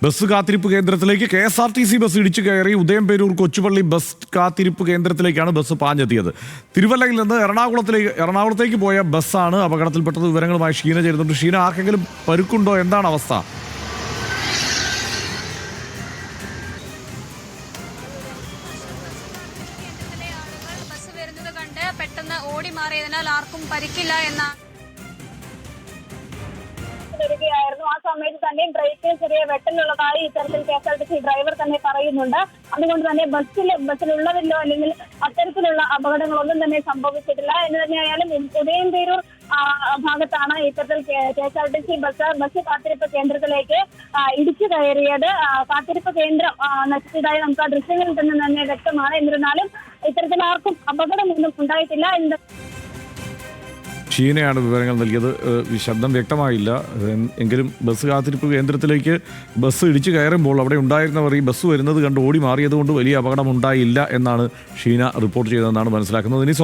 Bus കാത്തിരിപ്പ് കേന്ദ്രത്തിലേക്ക് KSRTC bus ഇടിച്ചു കയറി ഉദയംപേരൂർ കൊച്ചുപള്ളി ബസ് കാത്തിരിപ്പ് കേന്ദ്രത്തിലേക്കാണ് ബസ് പാഞ്ഞെത്തിയത്. തിരുവല്ലയിൽ നിന്ന് എറണാകുളത്തേക്ക് പോയ ബസ്സാണ് അപകടത്തിൽപ്പെട്ടത്. വിവരങ്ങളുമായി ഷീന ചേരുന്നുണ്ട്. ഷീന, ആർക്കെങ്കിലും പരുക്കുണ്ടോ? എന്താണ് അവസ്ഥ? ബസ് വരുന്നത് കണ്ട് പെട്ടെന്ന് ഓടി മാറിയതിനാൽ ആർക്കും പരിക്കില്ല എന്ന വരികയായിരുന്നു. ആ സമയത്ത് തന്നെ ബ്രേക്കിൽ ചെറിയ വെട്ടലുള്ളതായി ഇത്തരത്തിൽ KSRTC ഡ്രൈവർ തന്നെ പറയുന്നുണ്ട്. അതുകൊണ്ട് തന്നെ ബസ്സിലുള്ളതിലോ അല്ലെങ്കിൽ അത്തരത്തിലുള്ള അപകടങ്ങളൊന്നും തന്നെ സംഭവിച്ചിട്ടില്ല എന്ന് തന്നെയായാലും ഉദയംപേരൂർ ഭാഗത്താണ് ഇത്തരത്തിൽ KSRTC ബസ് കാത്തിരിപ്പ് കേന്ദ്രത്തിലേക്ക് ഇടിച്ചു കയറിയത്. കാത്തിരിപ്പ് കേന്ദ്രം നശിച്ചതായി നമുക്ക് ആ ദൃശ്യങ്ങളിൽ തന്നെ വ്യക്തമാണ്. എന്നിരുന്നാലും ഇത്തരത്തിൽ ആർക്കും അപകടമൊന്നും ഉണ്ടായിട്ടില്ല എന്ന് ഷീനയാണ് വിവരങ്ങൾ നൽകിയത്. ശബ്ദം വ്യക്തമായില്ല എങ്കിലും ബസ് കാത്തിരിപ്പ് കേന്ദ്രത്തിലേക്ക് ബസ് ഇടിച്ചു കയറുമ്പോൾ അവിടെ ഉണ്ടായിരുന്നവർ ഈ ബസ് വരുന്നത് കണ്ട് ഓടി മാറിയതുകൊണ്ട് വലിയ അപകടം ഉണ്ടായില്ല എന്നാണ് ഷീന റിപ്പോർട്ട് ചെയ്തതെന്നാണ് മനസ്സിലാക്കുന്നത്. ഇനി